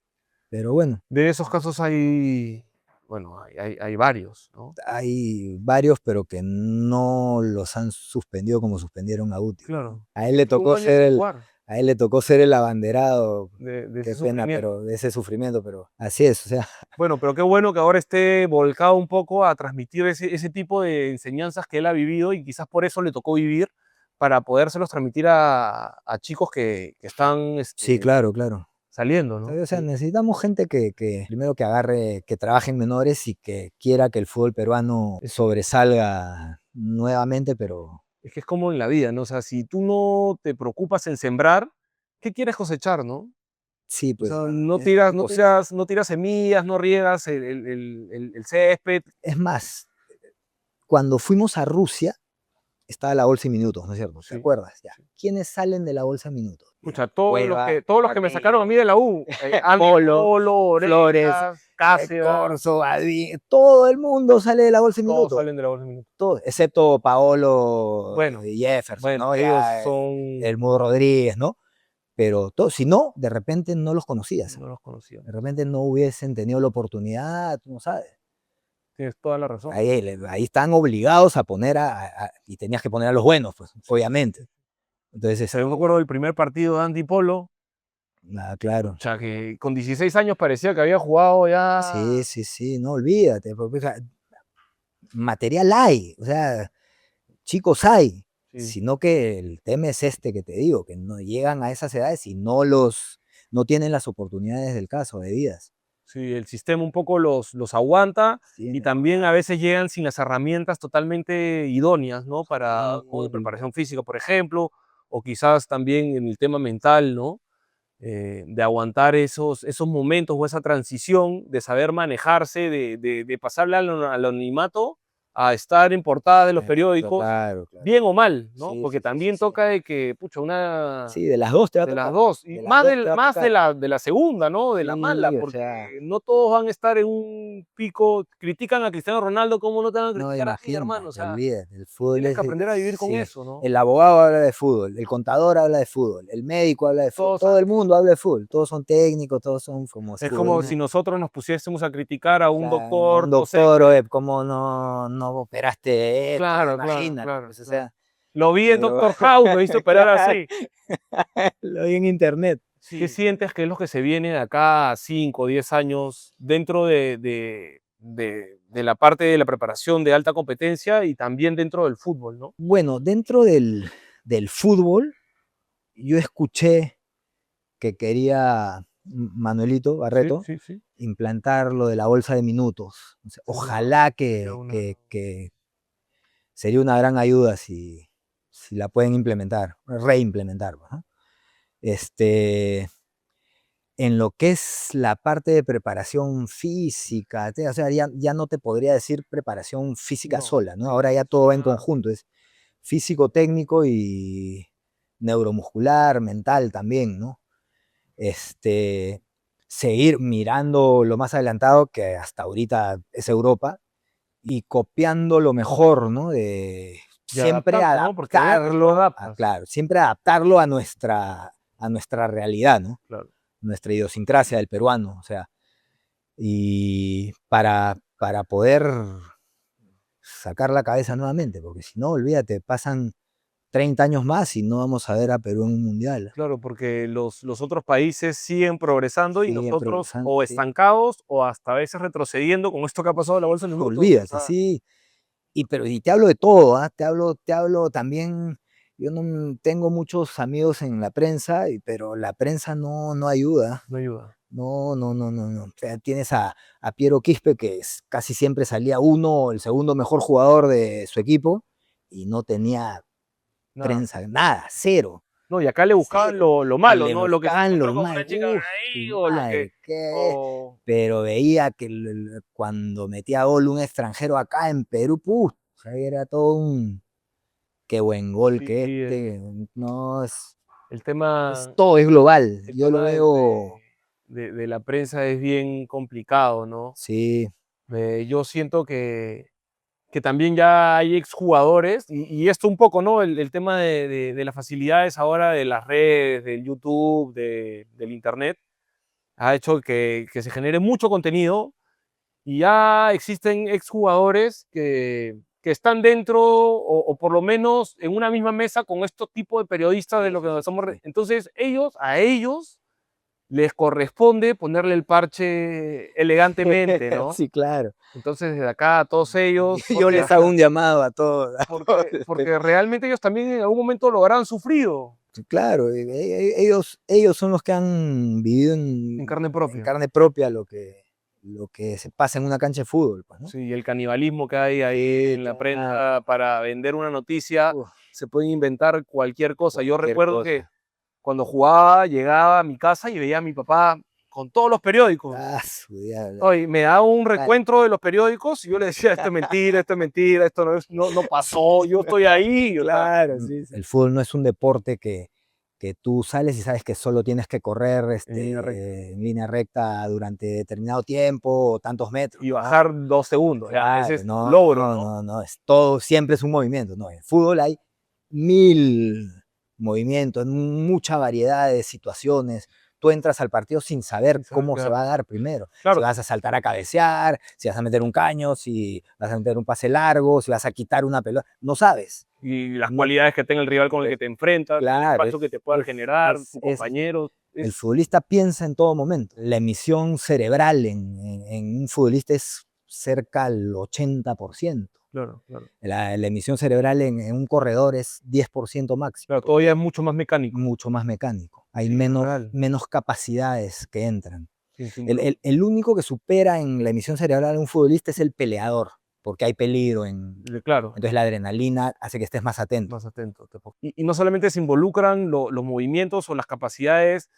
Pero bueno, De esos casos hay, bueno, hay varios, ¿no? hay varios, pero que no los han suspendido como suspendieron a Guti. Claro. A él le Un tocó año ser sin el, jugar a él le tocó ser el abanderado, de ese qué pena, sufrimiento. pero de ese sufrimiento, pero así es, o sea, Bueno, pero qué bueno que ahora esté volcado un poco a transmitir ese tipo de enseñanzas que él ha vivido y quizás por eso le tocó vivir para podérselos transmitir a chicos que están sí, claro, claro. saliendo, ¿no? O sea, necesitamos gente que primero que agarre, que trabaje en menores y que quiera que el fútbol peruano sobresalga nuevamente, pero Es que es como en la vida, ¿no? O sea, si tú no te preocupas en sembrar, ¿qué quieres cosechar, no? sí, O pues sea, no es, tiras, o sea, no tiras semillas, no riegas el césped. es más, cuando fuimos a Rusia, estaba la bolsa y minutos, ¿no es cierto? ¿Te Sí, acuerdas? Ya. sí. ¿Quiénes salen de la bolsa minutos? Escucha, Cueva, todos los que me sacaron a mí Martínez, de la U, Andy Polo, Polo, Flores, Orejas, Cáceres, Corso, todo el mundo sale de la bolsa y todos minutos. salen de la bolsa de minutos. Todo, excepto Paolo Bueno, Jefferson, bueno, ¿no? ellos Ya, son, el Mudo Rodríguez, ¿no? Pero todo, si no, de repente no los conocías. no los conocíamos. De repente no hubiesen tenido la oportunidad, tú no sabes. Tienes toda la razón. Ahí están obligados a poner y tenías que poner a los buenos, pues, obviamente. Entonces, O sea, yo me acuerdo del primer partido de Andy Polo, claro. o sea, que con 16 años parecía que había jugado Sí, ya. sí, sí, no olvídate, porque, o sea, material hay, o sea, chicos hay, Sí, sino que el tema es este que te digo, que no llegan a esas edades y no tienen las oportunidades del caso, debidas. sí, el sistema un poco los aguanta Sí, y también a veces llegan sin las herramientas totalmente idóneas, ¿no? Para, como de preparación física, por ejemplo, o quizás también en el tema mental, ¿no? De aguantar esos momentos o esa transición, de saber manejarse, de pasarle al anonimato a estar en portada de los periódicos, claro, claro. bien o mal, ¿no? Sí, Porque sí, sí, sí, también sí. toca de que, pucha, una Sí, de las dos te va a de las tocar. dos, y De las dos te va a más tocar. de la segunda, ¿no? De la mala, Sí, o porque sea, no todos van a estar en un pico, critican a Cristiano Ronaldo, ¿cómo no te van a no, criticar a ti, hermano? O imagínate, sea, olvídate, el fútbol tienes es, que aprender a vivir con sí, eso, ¿no? el abogado habla de fútbol, el contador habla de fútbol, el médico habla de fútbol, Todos todo el mundo habla de fútbol, todos son técnicos, todos son como es como si futbolistas. nosotros nos pusiésemos a criticar a un Claro, doctor, un no sé, doctor, pues. oye, ¿cómo no operaste esto? Claro, claro, Imagínate, claro, pues, o claro. sea, Lo vi en pero Doctor House, me hizo operar así. lo vi en internet. ¿Qué sientes que es lo que se viene de acá a 5 o 10 años dentro de la parte de la preparación de alta competencia y también dentro del fútbol, ¿no? Bueno, dentro del fútbol, yo escuché que quería Manuelito Sí, Barreto sí, sí. implantar lo de la bolsa de minutos. O sea, Sería, ojalá sería una... que sería una gran ayuda si la pueden implementar, reimplementar, ¿no? Este, en lo que es la parte de preparación física, o sea, ya no te podría decir preparación física No, sola, ¿no? sí, Ahora ya eso todo va en ya... conjunto, es físico, técnico y neuromuscular, mental también, ¿no? Este, seguir mirando lo más adelantado que hasta ahorita es Europa y copiando lo mejor, ¿no? De Y siempre adaptando, ¿no? Porque veas que tú lo adaptarlo, adaptas. claro, siempre adaptarlo a nuestra realidad, ¿no? Claro. Nuestra idiosincrasia del peruano, o sea, y para poder sacar la cabeza nuevamente, porque si no, olvídate, pasan 30 años más y no vamos a ver a Perú en un mundial. Claro, porque los otros países siguen progresando y Siguen nosotros progresando, o sí. estancados o hasta a veces retrocediendo con esto que ha pasado en la bolsa de minutos. O Olvídate, sea, sí. Y te hablo de todo, ¿ah? Te hablo también, yo no tengo muchos amigos en la prensa, pero la prensa no ayuda. no ayuda. No. O sea, tienes a Piero Quispe, que casi siempre salía uno, el segundo mejor jugador de su equipo, y no tenía Nada. prensa, nada, cero. No, y acá le buscaban Cero. lo Y malo, le ¿no? Lo que se buscaban encontró los con más, una chica su ahí, o lo que. madre, ¿qué? O, Pero veía que cuando metía gol un extranjero acá en Perú, o sea, era todo un, qué buen gol sí, que este, no, el es tema, todo, es global, el yo lo tema veo, de la prensa es bien complicado, ¿no? sí, Yo siento que también ya hay exjugadores, y esto un poco, ¿no? El tema de las facilidades ahora de las redes, del YouTube, del Internet, ha hecho que se genere mucho contenido y ya existen exjugadores que están dentro o por lo menos en una misma mesa con estos tipos de periodistas de lo que somos. Entonces, a ellos les corresponde ponerle el parche elegantemente, ¿no? Sí, claro. Entonces, desde acá a todos ellos, Yo les hago un llamado a todos. porque realmente ellos también en algún momento lo habrán sufrido Claro, ellos son los que han vivido en carne propia. carne propia lo que se pasa en una cancha de fútbol, pues, ¿no? Sí, el canibalismo que hay ahí Sí, en la claro. prensa para vender una noticia, Uf, se pueden inventar cualquier cosa. Yo cualquier recuerdo que cosa. cuando jugaba, llegaba a mi casa y veía a mi papá con todos los periódicos. Su diablo. Oye, me daba un recuento de los periódicos y yo le decía, esto es mentira, esto no pasó, yo estoy ahí. O sea, Claro, sí, sí. El fútbol no es un deporte que tú sales y sabes que solo tienes que correr línea recta. en línea recta durante determinado tiempo o tantos metros. Y ¿no? bajar 2 segundos. Ya, Claro, ese es no, un logro, no, ¿no? no, no, es todo, siempre es un movimiento. No, en fútbol hay 1000 movimientos, mucha variedad de situaciones. Tú entras al partido sin saber Sin saber cómo qué se dar. va a dar primero. Si Claro, vas a saltar a cabecear, si vas a meter un caño, si vas a meter un pase largo, si vas a quitar una pelota, no sabes. y las No, cualidades que tenga el rival con el que te enfrentas, el claro, espacio que te pueda generar, tu es compañero. el futbolista piensa en todo momento. La emisión cerebral en un futbolista es cerca al 80%. Claro, claro. La emisión cerebral en un corredor es 10% máximo. Claro, todavía es mucho más mecánico. Mucho más mecánico. Hay Sí, real. menos capacidades que entran. Sí, sí, bro. El único que supera en la emisión cerebral de un futbolista es el peleador, porque hay peligro. Claro, Entonces la adrenalina hace que estés más atento. más atento. Y no solamente se involucran los movimientos o las capacidades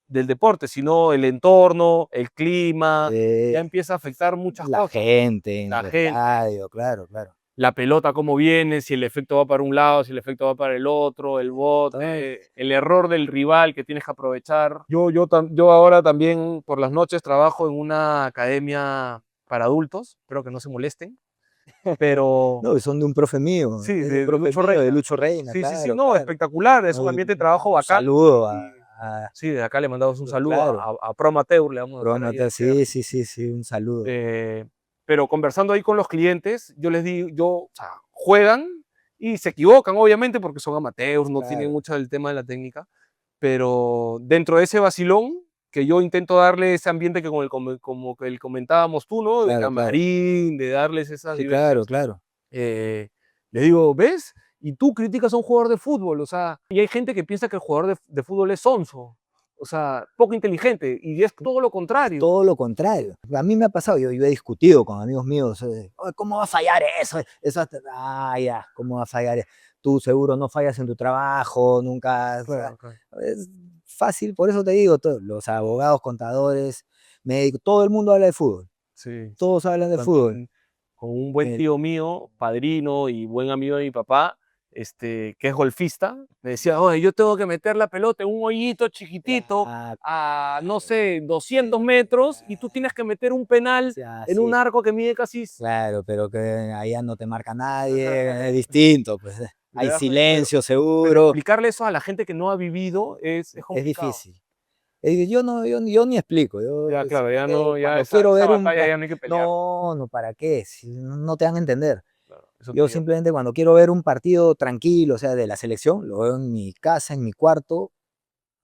del deporte, sino el entorno, el clima, ya empieza a afectar muchas La cosas. gente en La el gente, estadio, claro, claro. la pelota cómo viene, si el efecto va para un lado, si el efecto va para el otro, el Todo bote, el error del rival que tienes que aprovechar. Yo ahora también por las noches trabajo en una academia para adultos, espero que no se molesten, pero No, son de un profe mío, sí, es de un de profe Lucho mío, de Reina. Lucho Reina, Sí, sí, sí, claro, no, claro. espectacular, es No, un ambiente de trabajo un bacán. saludo Sí, de acá le mandamos un saludo claro, a Pro Amateur, le vamos a hacer ahí Pronto, el cierre. sí, sí, sí, sí, un saludo. Pero conversando ahí con los clientes, yo les digo, o sea, juegan y se equivocan, obviamente, porque son amateurs, no tienen Claro. mucho del tema de la técnica, pero dentro de ese vacilón, que yo intento darle ese ambiente que como que el comentábamos tú, ¿no? De Claro, claro. camarín, de darles esas Sí, claro, vivencias. claro. Le digo, ¿ves? Y tú criticas a un jugador de fútbol, o sea, y hay gente que piensa que el jugador de fútbol es sonso, o sea, poco inteligente, y es todo lo contrario. Todo lo contrario. A mí me ha pasado, yo he discutido con amigos míos, "Oye, ¿cómo va a fallar eso? Ya, ¿cómo va a fallar? Tú seguro no fallas en tu trabajo, nunca. O sea, Claro, claro. es fácil, por eso te digo, los abogados, contadores, médicos, todo el mundo habla de fútbol. Sí, Todos hablan de fútbol. también con un buen Eh, tío mío, padrino y buen amigo de mi papá, que es golfista, me decía, oye, yo tengo que meter la pelota en un hoyito chiquitito ah, a, no sé, 200 metros y tú tienes que meter un penal en un sí, arco que mide casi... claro, pero que allá no te marca nadie, es distinto, pues. Le Hay das- silencio pero seguro, explicarle eso a la gente que no ha vivido es es complicado. difícil. Yo ni explico, Ya, claro, ya no, ya cuando esa, quiero esa ver un... batalla ya no hay que pelear. No, ¿para qué? Si no te van a entender. Claro, eso Yo te lleva. simplemente cuando quiero ver un partido tranquilo, o sea, de la selección, lo veo en mi casa, en mi cuarto,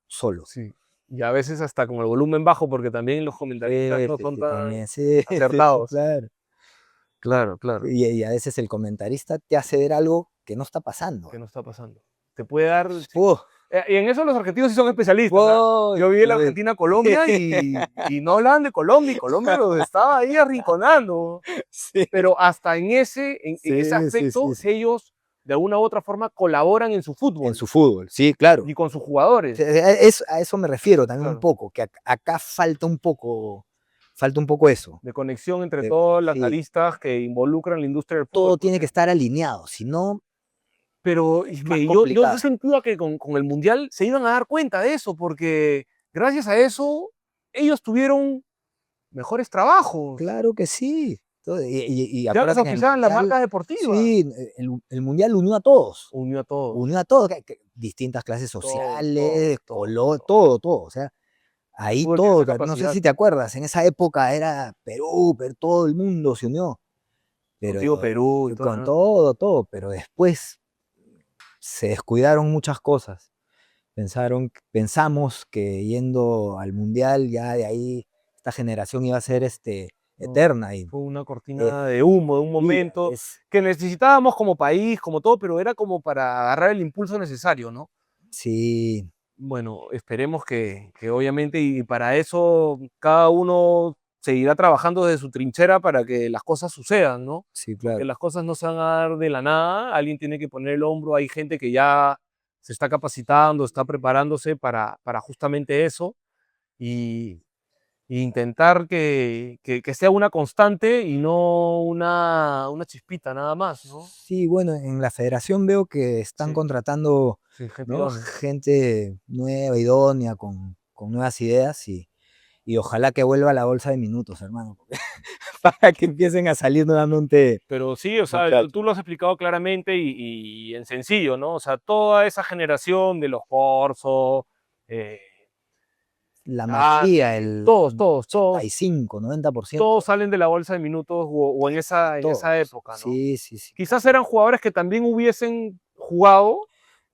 solo. Sí. Y a veces hasta con el volumen bajo, porque también los comentaristas Sí, no sí, son sí, tan también, sí, sí, sí, acertados. claro. Claro, claro. Y a veces el comentarista te hace ver algo que no está pasando. ¿Qué no está pasando? Te puede dar. Sí. ¡Puh! Y en eso los argentinos sí son especialistas. ¿Ah? ¡Uy! Yo vi la Argentina-Colombia y no hablaban de Colombia, y Colombia los estaba ahí arrinconando. Sí, Pero hasta en ese sí, sí, aspecto, sí, sí. ellos de alguna u otra forma colaboran en su En fútbol su fútbol, sí, claro. y con sus jugadores. A eso me refiero también un Claro. poco, que acá falta un poco eso. De conexión entre todas las Sí, aristas que involucran la industria del fútbol. todo tiene que estar alineado, si no, Pero es es más que yo complicado. sentía que con el Mundial se iban a dar cuenta de eso, porque gracias a eso ellos tuvieron mejores trabajos. Claro que sí. Y Ya les acuérdate que en el auspiciaban las Mundial, marcas deportivas. sí, el Mundial unió a todos. Unió a todos. Unió a todos, distintas clases Todo, todo, sociales, todo, color, todo. todo, todo. O sea, El ahí fútbol tiene esa todo, no sé capacidad. si te acuerdas, en esa época era Perú, pero todo el mundo se unió, pero Contigo Perú y todo, con ¿no? todo, pero después se descuidaron muchas cosas. Pensamos que yendo al mundial ya de ahí esta generación iba a ser No, eterna y fue una eh, cortina de humo de un y momento es, que necesitábamos como país, como todo, pero era como para agarrar el impulso necesario, ¿no? sí, Bueno, esperemos que obviamente, y para eso cada uno seguirá trabajando desde su trinchera para que las cosas sucedan, ¿no? sí, Porque claro. las cosas no se van a dar de la nada, alguien tiene que poner el hombro, hay gente que ya se está capacitando, está preparándose para justamente eso, y, y intentar que sea una constante y no una chispita nada más, ¿no? Sí, bueno, en la federación veo que están Sí, contratando, sí, gente ¿no? idónea. Gente nueva, idónea, con nuevas ideas y ojalá que vuelva a la bolsa de minutos, hermano, para que empiecen a salir nuevamente Pero sí, o sea, muchachos. tú lo has explicado claramente y en sencillo, ¿no? O sea, toda esa generación de los Corso, eh, La mayoría, Dani, el todos, 85, 90%, todos salen de la bolsa de minutos o en esa todos. época, ¿no? Sí, sí, sí, Quizás eran jugadores que también hubiesen jugado,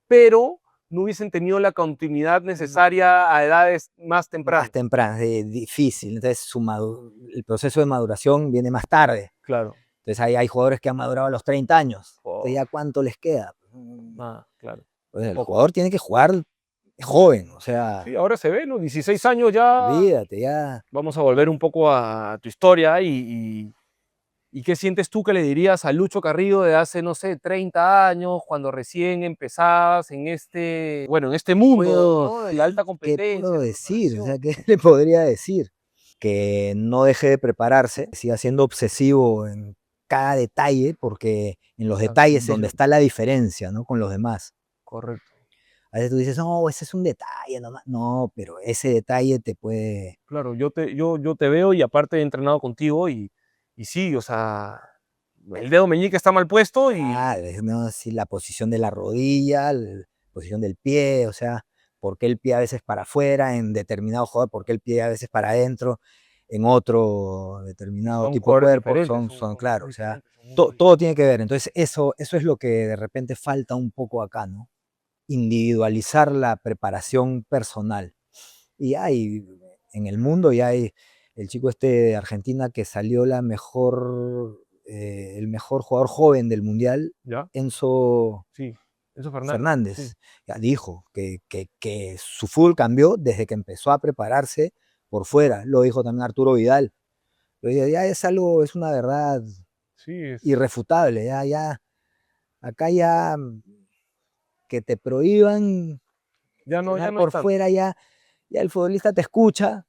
pero no hubiesen tenido la continuidad necesaria a edades más más tempranas. temprano, difícil. Entonces, el proceso de maduración viene más tarde. Claro. Entonces, hay jugadores que han madurado a los 30 años. Entonces, Oh, ¿ya cuánto les queda? claro. Pues el Poco. jugador tiene que jugar joven, o sea, Sí, ahora se ve, ¿no? 16 años ya. olvídate, ya Vamos a volver un poco a tu historia y qué sientes tú que le dirías a Lucho Carrillo de hace, no sé, 30 años, cuando recién empezabas en bueno, en este mundo, puedo, ¿no? De la alta ¿qué competencia, puedo la decir? O preparación. sea, ¿qué le podría decir? Que no deje de prepararse, siga siendo obsesivo en cada detalle, porque en los Claro, detalles es donde está la diferencia, ¿no? Con los demás. correcto. A veces tú dices, no, ese es un detalle nomás. No, pero ese detalle te puede. Claro, yo te veo y aparte he entrenado contigo y sí, o sea, el dedo meñique está mal puesto y Ah, no, sí, la posición de la rodilla, posición del pie, o sea, por qué el pie a veces para afuera en determinado jugador, por qué el pie a veces para adentro en otro determinado son tipo de jugadores cuerpo, diferentes, son son claro, muy o sea, diferentes, son mundos todo distintos. tiene que ver. Entonces, eso es lo que de repente falta un poco acá, ¿no? Individualizar la preparación personal. Y hay, en el mundo ya hay el chico este de Argentina que salió el mejor jugador joven del mundial, ¿Ya? Enzo Sí, Enzo Fernández, sí, Fernández, ya dijo que su fútbol cambió desde que empezó a prepararse por fuera. Lo dijo también Arturo Vidal. Pero ya es algo, es una verdad sí, irrefutable. Acá ya que te prohíban ya entrenar no es por tanto. fuera, ya el futbolista te escucha,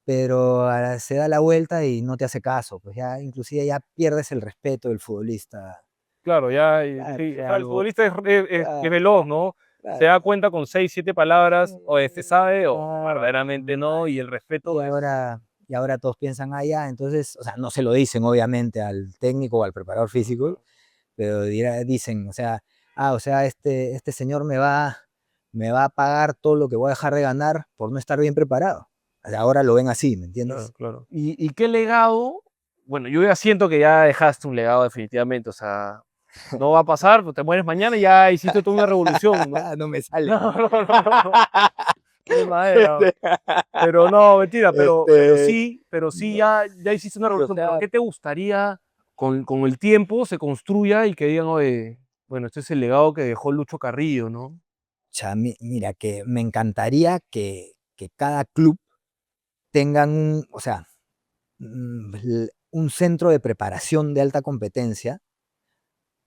pero ahora se da la vuelta y no te hace caso, pues ya inclusive ya pierdes el respeto del futbolista. Claro, ya, Claro, sí, o es sea, el algo, futbolista es claro, veloz, ¿no? Se claro, da cuenta con 6 7 palabras, o este sabe o claro. verdaderamente no, y el Y respeto es ahora, y ahora todos piensan, ya, entonces, o sea, no se lo dicen obviamente al técnico o al preparador físico, claro, pero dicen, o sea, o sea, este señor me va a pagar todo lo que voy a dejar de ganar por no estar bien preparado. O sea, ahora lo ven así, ¿me claro, entiendes? claro. ¿Y qué legado? Bueno, yo ya siento que ya dejaste un legado definitivamente, o sea, no va a pasar, pues te mueres mañana y ya hiciste toda una revolución, ¿no? No me sale. No, no. De madera. Pero no, mentira, Este, pero sí no, ya hiciste una sí, o revolución. Pero sea, ¿qué te gustaría con el tiempo se construya y que digan, oye, bueno, este es el legado que dejó Lucho Carrillo, ¿no? mira, que me encantaría que cada club tengan o sea, un centro de preparación de alta competencia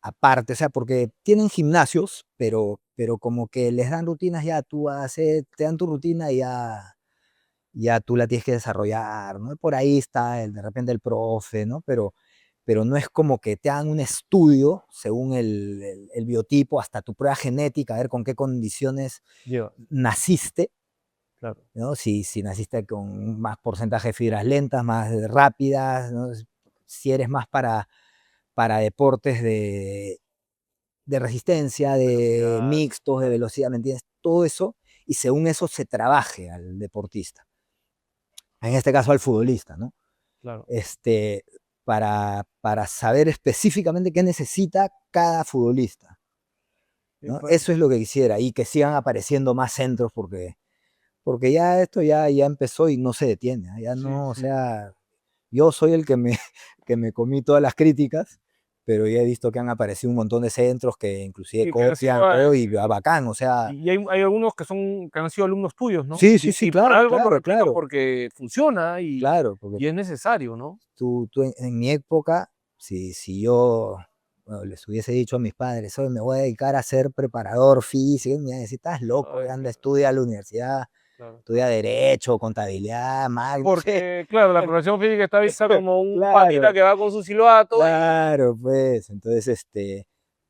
aparte, o sea, porque tienen gimnasios, pero como que les dan rutinas, ya tú haces, te dan tu rutina y ya tú la tienes que desarrollar, ¿no? Por ahí está de repente el profe, ¿no? Pero no es como que te hagan un estudio según el biotipo, hasta tu prueba genética, a ver con qué condiciones Lleva, naciste, claro. ¿no? Si naciste con más porcentaje de fibras lentas, más rápidas, ¿no? Si eres más para deportes de resistencia, de Velocidad, mixtos, de velocidad, ¿me entiendes? Todo eso, y según eso se trabaje al deportista. en este caso al futbolista, ¿no? Claro. Para saber específicamente qué necesita cada futbolista, ¿no? Pues, Eso es lo que quisiera, y que sigan apareciendo más centros porque ya esto ya empezó y no se detiene, ¿ah? Ya sí, no, o sí. sea, yo soy el que me, que me comí todas las críticas, pero ya he visto que han aparecido un montón de centros que inclusive Sí, que han sido, copian, todo, y bacán, o sea, y hay algunos que han sido alumnos tuyos, ¿no? sí, sí, sí, Y por claro, algo lo claro, replican claro, porque funciona claro, porque y es necesario, ¿no? tú en mi época, si yo, bueno, les hubiese dicho a mis padres: "Oye, me voy a dedicar a ser preparador físico", me iban a decir: "Estás loco, Ay, anda, claro, estudia a la universidad, claro. estudia derecho, contabilidad, mal", no sé. Porque, claro, la preparación física está vista como un patita Claro, que va con su silbato claro, pues, entonces,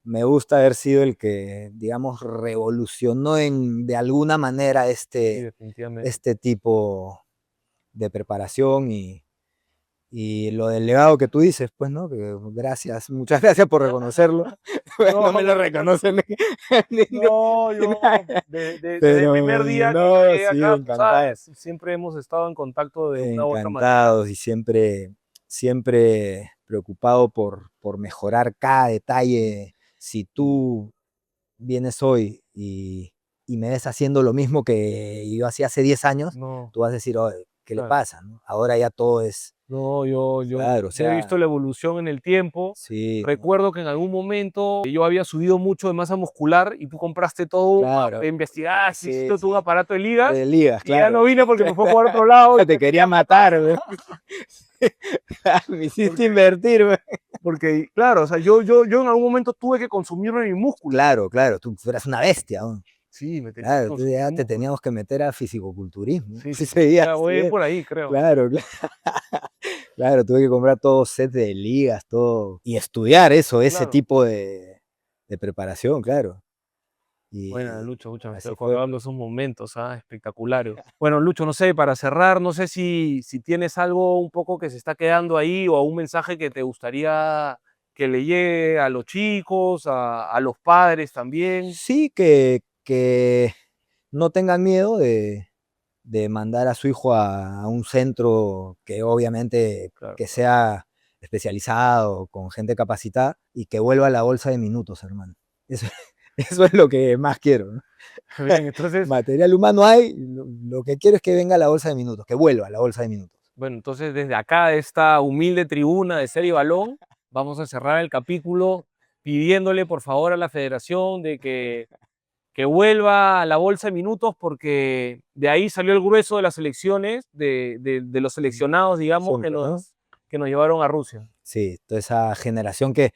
me gusta haber sido el que, digamos, revolucionó de alguna manera sí, definitivamente. este tipo de preparación, y lo del legado que tú dices, pues, ¿no? Que gracias, muchas gracias por reconocerlo. No, No me lo reconocen no, ni yo nada, desde el pero primer día que no, llegué sí, acá, tú encantado. sabes, siempre hemos estado en contacto de una u otra manera. Encantados, y siempre preocupado por mejorar cada detalle. Si tú vienes hoy y me ves haciendo lo mismo que yo hacía hace 10 años, No, tú vas a decir: "Oye, ¿qué le claro. pasa?", ¿no? Ahora ya todo es No, yo claro, o he visto sea, la evolución en el tiempo. sí, ¿no? Recuerdo que en algún momento yo había subido mucho de masa muscular y tú compraste todo, Claro, investigaste, sí, hiciste tú un sí, aparato de ligas de ligas, y ya no claro. vine porque me fue a jugar a otro lado y Te te quería quería matar. matar, güey. Me hiciste Porque, invertir, güey. porque claro, o sea, yo en algún momento tuve que consumirme mi músculo. Claro, claro, tú eras una bestia, ¿no? Sí, me tenía que Claro, tú consumir ya mi te músculo. teníamos que meter a fisicoculturismo. Sí, Sí, sí, sí. Ya seguías, voy a ir seguías. por ahí, creo. Claro, claro, tuve que comprar todo set de ligas, todo, y estudiar eso, ese Claro. tipo de preparación, claro. Bueno, Y Lucho, me estoy así fue, acordando pues. esos momentos, espectaculares. Bueno, Lucho, no sé, para cerrar, no sé si tienes algo un poco que se está quedando ahí o un mensaje que te gustaría que le llegue a los chicos, a los padres también. Sí, que no tengan miedo de mandar a su hijo a un centro que obviamente Claro, que claro. sea especializado, con gente capacitada, y que vuelva a la bolsa de minutos, hermano. Eso, eso es lo que más quiero, ¿no? Bien, entonces, Material humano hay, lo que quiero es que venga a la bolsa de minutos, que vuelva a la bolsa de minutos. bueno, entonces desde acá, de esta humilde tribuna de Serie Balón, vamos a cerrar el capítulo pidiéndole por favor a la federación de que vuelva a la bolsa de minutos porque de ahí salió el grueso de las elecciones, de los seleccionados, digamos, Son, ¿no? que nos llevaron a Rusia. Sí, toda esa generación que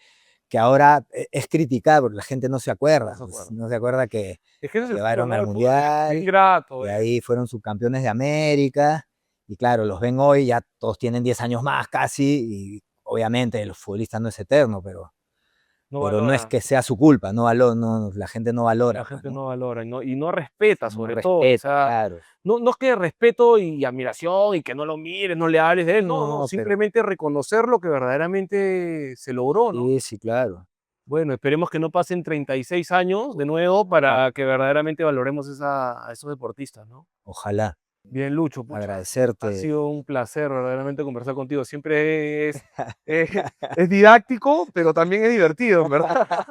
ahora es criticada porque la gente no se No acuerda, se pues, acuerdan. no se acuerda que Es que ese es el fútbol, llevaron ¿no? al El fútbol es Mundial, ingrato, y ahí fueron subcampeones de América, y claro, los ven hoy, ya todos tienen 10 años más casi, y obviamente el futbolista no es eterno, no pero no es valora, que sea su culpa, no, la gente no la valora, pues, gente ¿no? no valora y no respeta No sobre todo. O respeta, sea, claro. no es que respeto y admiración y que no lo mires, no le hables de él, no, No, pero simplemente reconocer lo que verdaderamente se logró, ¿no? sí, sí, claro. Bueno, esperemos que no pasen 36 años de nuevo Ah, para que verdaderamente valoremos a esos deportistas, ¿no? ojalá, Bien, Lucho, pucha, ha agradecerte. sido un placer verdaderamente conversar contigo. Siempre es, es didáctico, pero también es divertido, en verdad.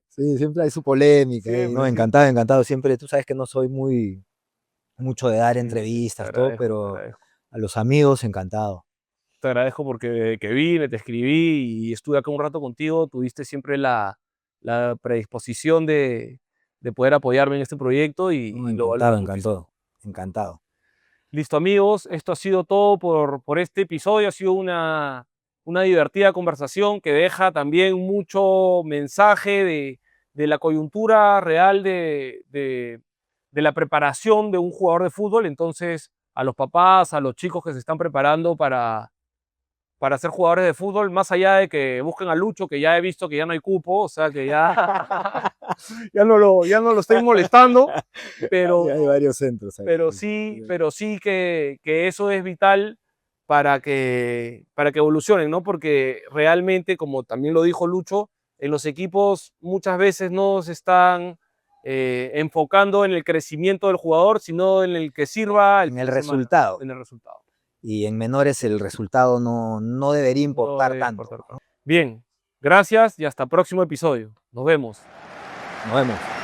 Sí, siempre hay su polémica, no, Siempre, siempre. encantado, encantado, siempre, tú sabes que no soy mucho de dar Sí, sí, te entrevistas, todo, agradezco, te pero agradezco. a los amigos encantado. Te agradezco porque desde que vine, te escribí y estuve acá un rato contigo, tuviste siempre la predisposición de poder apoyarme en este proyecto No, y lo valoro encantado, muchísimo. encantado, encantado. Listo, amigos, esto ha sido todo por este episodio. Ha sido una divertida conversación que deja también mucho mensaje de la coyuntura real de la preparación de un jugador de fútbol. Entonces, a los papás, a los chicos que se están preparando para ser jugadores de fútbol, más allá de que busquen a Lucho, que ya he visto que ya no hay cupo, o sea que ya, ya no lo estoy molestando, pero Ya hay varios centros aquí. pero sí que eso es vital para que evolucionen, ¿no? Porque realmente, como también lo dijo Lucho, en los equipos muchas veces no se están enfocando en el crecimiento del jugador, sino en el que sirva el En fin el de semana, resultado. en el resultado. y en menores el resultado no debería importar debe tanto. importar tanto. Bien, gracias y hasta próximo episodio. Nos vemos. Nos vemos.